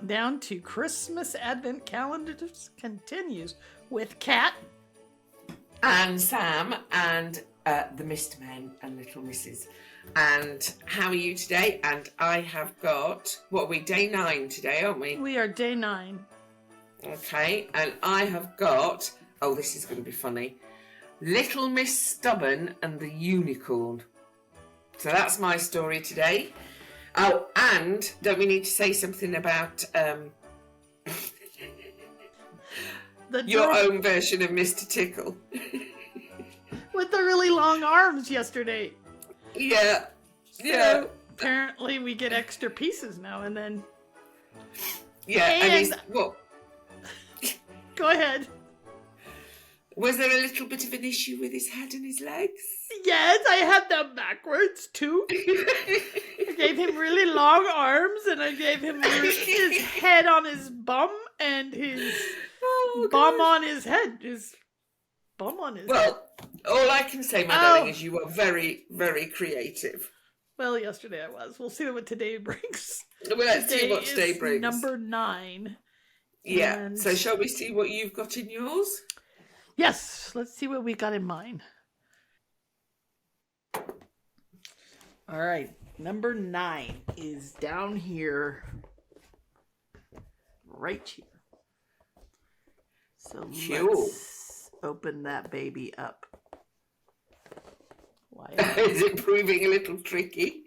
countdown to Christmas Advent calendars continues with Kat and Sam and the Mr. Men and Little Misses. And how are you today? And I have got, what are we, day 9 today, aren't we? We are day 9. Okay, and I have got, oh, this is going to be funny, Little Miss Stubborn and the Unicorn. So that's my story today. Oh, and don't we need to say something about your own version of Mr. Tickle? With the really long arms yesterday. Yeah. So apparently we get extra pieces now and then. Yeah, and what? Go ahead. Was there a little bit of an issue with his head and his legs? Yes, I had them backwards too. I gave him really long arms and I gave him his head on his bum and his bum on his head. His bum on his head. Well, all I can say, my darling, is you were very, very creative. Well, yesterday I was. We'll see what today brings. Well, let's see what today brings. Number 9. Yeah. And so shall we see what you've got in yours? Yes. Let's see what we got in mine. All right. Number 9 is down here. Right here. So let's open that baby up. Why? Is it proving a little tricky?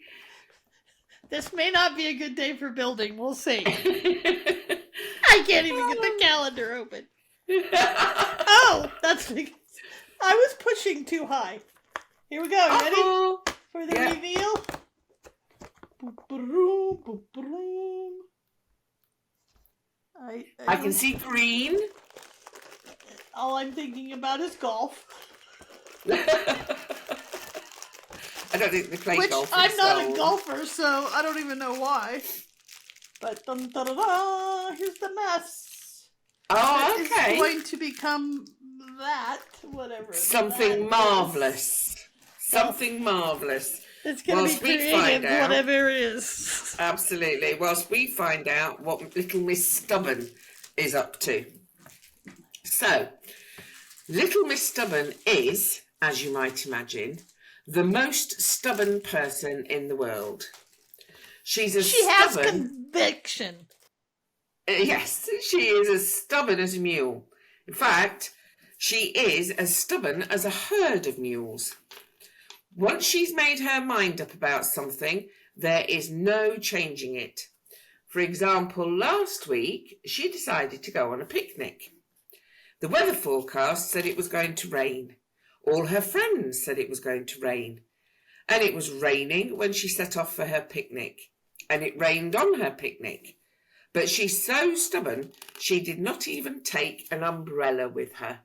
This may not be a good day for building. We'll see. I can't even get the calendar open. Oh, that's because I was pushing too high. Here we go. Ready for the reveal? Boop-a-room, boop-a-room. I can see green. All I'm thinking about is golf. I don't think they play golf. I'm not a golfer, so I don't even know why. But da-da-da-da, here's the mess. Oh, okay. It's going to become that, whatever. Something marvellous. Something marvellous. It's going to be creative, whatever it is. Absolutely. Whilst we find out what Little Miss Stubborn is up to. So, Little Miss Stubborn is, as you might imagine, the most stubborn person in the world. She has conviction. Yes, she is as stubborn as a mule. In fact, she is as stubborn as a herd of mules. Once she's made her mind up about something, there is no changing it. For example, last week, she decided to go on a picnic. The weather forecast said it was going to rain. All her friends said it was going to rain. And it was raining when she set off for her picnic. And it rained on her picnic. But she's so stubborn, she did not even take an umbrella with her.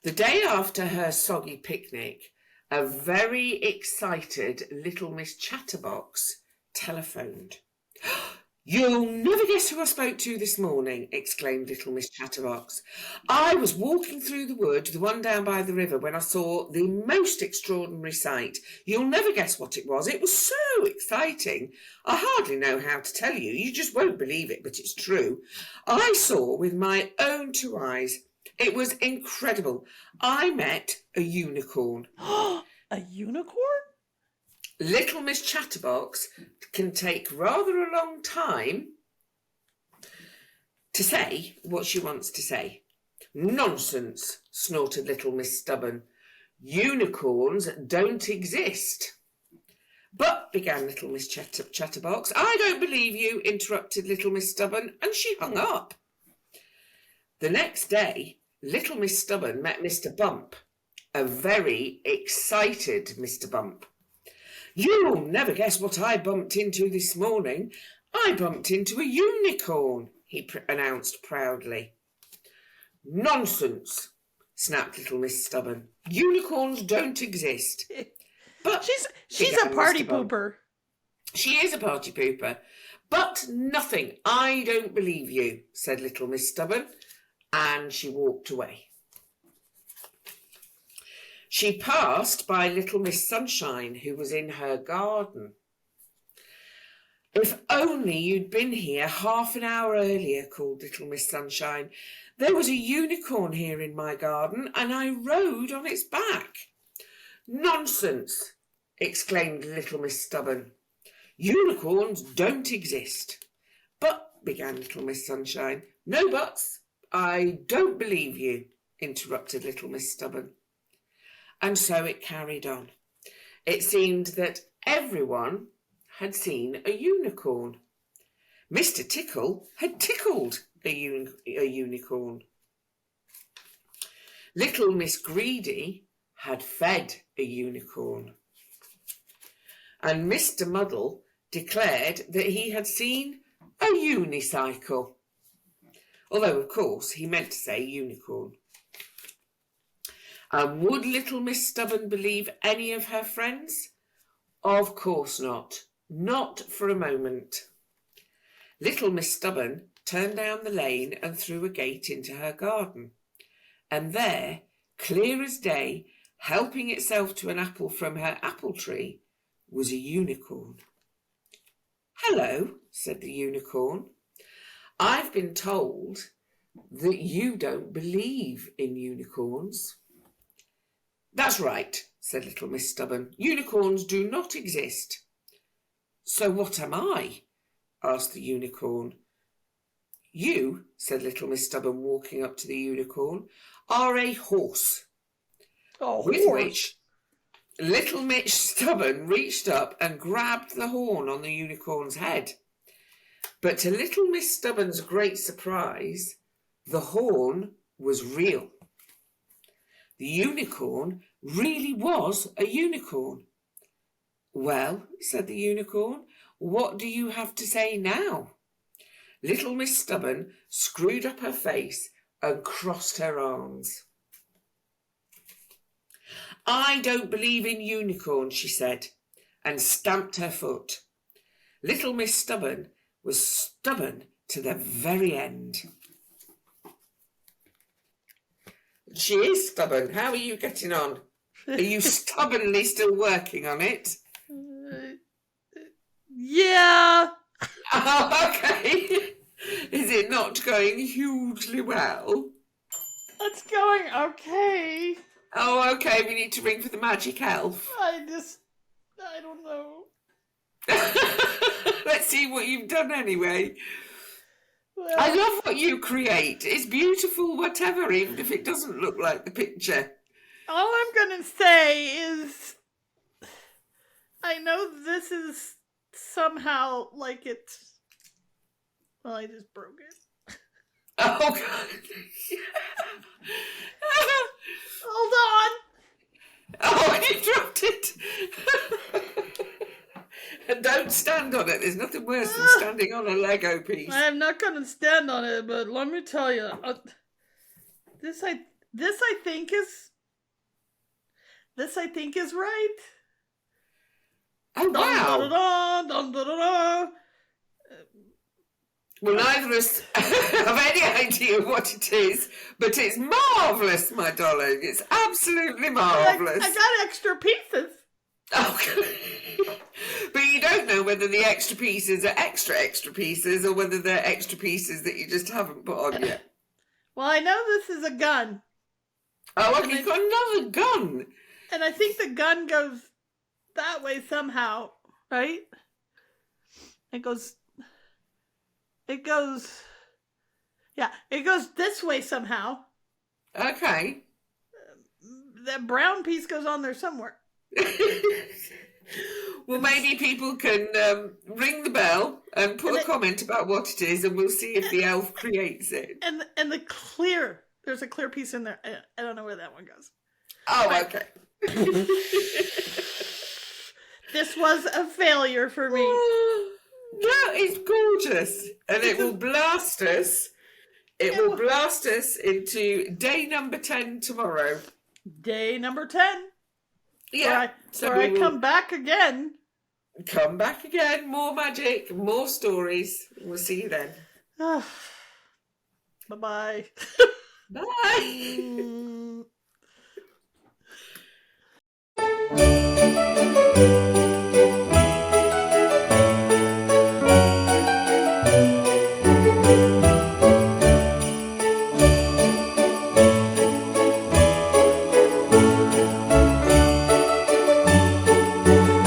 The day after her soggy picnic, a very excited Little Miss Chatterbox telephoned. "You'll never guess who I spoke to this morning," exclaimed Little Miss Chatterbox. "I was walking through the wood, the one down by the river, when I saw the most extraordinary sight. You'll never guess what it was. It was so exciting. I hardly know how to tell you. You just won't believe it, but it's true. I saw with my own 2 eyes. It was incredible. I met a unicorn." A unicorn? Little Miss Chatterbox can take rather a long time to say what she wants to say. "Nonsense," snorted Little Miss Stubborn. "Unicorns don't exist." "But," began Little Miss Chatterbox. "I don't believe you," interrupted Little Miss Stubborn, and she hung up. The next day, Little Miss Stubborn met Mr. Bump, a very excited Mr. Bump. "You'll never guess what I bumped into this morning. I bumped into a unicorn," he announced proudly. "Nonsense," snapped Little Miss Stubborn. "Unicorns don't exist." But she's a party pooper. She is a party pooper. "But nothing. I don't believe you," said Little Miss Stubborn, and she walked away. She passed by Little Miss Sunshine, who was in her garden. If only you'd been here half an hour earlier, called Little Miss Sunshine. There was a unicorn here in my garden, and I rode on its back. Nonsense, exclaimed Little Miss Stubborn. Unicorns don't exist. But, began Little Miss Sunshine. No buts. I don't believe you, interrupted Little Miss Stubborn. And so it carried on. It seemed that everyone had seen a unicorn. Mr. Tickle had tickled a unicorn. Little Miss Greedy had fed a unicorn. And Mr. Muddle declared that he had seen a unicycle. Although, of course, he meant to say unicorn. And would Little Miss Stubborn believe any of her friends? Of course not. Not for a moment. Little Miss Stubborn turned down the lane and through a gate into her garden. And there, clear as day, helping itself to an apple from her apple tree, was a unicorn. Hello, said the unicorn. I've been told that you don't believe in unicorns. That's right, said Little Miss Stubborn. Unicorns do not exist. So what am I? Asked the unicorn. You, said Little Miss Stubborn, walking up to the unicorn, are a horse. With which Little Miss Stubborn reached up and grabbed the horn on the unicorn's head. But to Little Miss Stubborn's great surprise, the horn was real. The unicorn really was a unicorn. Well, said the unicorn, what do you have to say now? Little Miss Stubborn screwed up her face and crossed her arms. I don't believe in unicorns, she said, and stamped her foot. Little Miss Stubborn was stubborn to the very end. She is stubborn. How are you getting on? Are you stubbornly still working on it? Yeah. Oh, okay. Is it not going hugely well? It's going okay. Oh, okay. We need to ring for the magic elf. I don't know. Let's see what you've done anyway. Well, I love what you create. It's beautiful, whatever, even if it doesn't look like the picture. all I'm going to say is I know this is somehow like it's... Well, I just broke it. Oh, God. Hold on. Oh, you dropped it. And don't stand on it. There's nothing worse than standing on a Lego piece. I'm not going to stand on it, but let me tell you, this I think is right. Oh, wow. Dun, dun, dun, dun, dun, dun. Well, neither of us have any idea what it is, but it's marvellous, my darling. It's absolutely marvellous. I got extra pieces. Okay. But you don't know whether the extra pieces are extra pieces or whether they're extra pieces that you just haven't put on yet. Well, I know this is a gun. Oh, okay, you've got another gun. And I think the gun goes that way somehow, right? It goes this way somehow. Okay. That brown piece goes on there somewhere. Well, maybe people can ring the bell and put a comment about what it is, and we'll see if the elf creates it. And there's a clear piece in there. I don't know where that one goes. Oh, but, okay. This was a failure for me. That is gorgeous, and it will blast us. It will blast us into day number 10 tomorrow. Day number 10. Yeah. So I come back again. Come back again. More magic, more stories. We'll see you then. Bye-bye. Bye.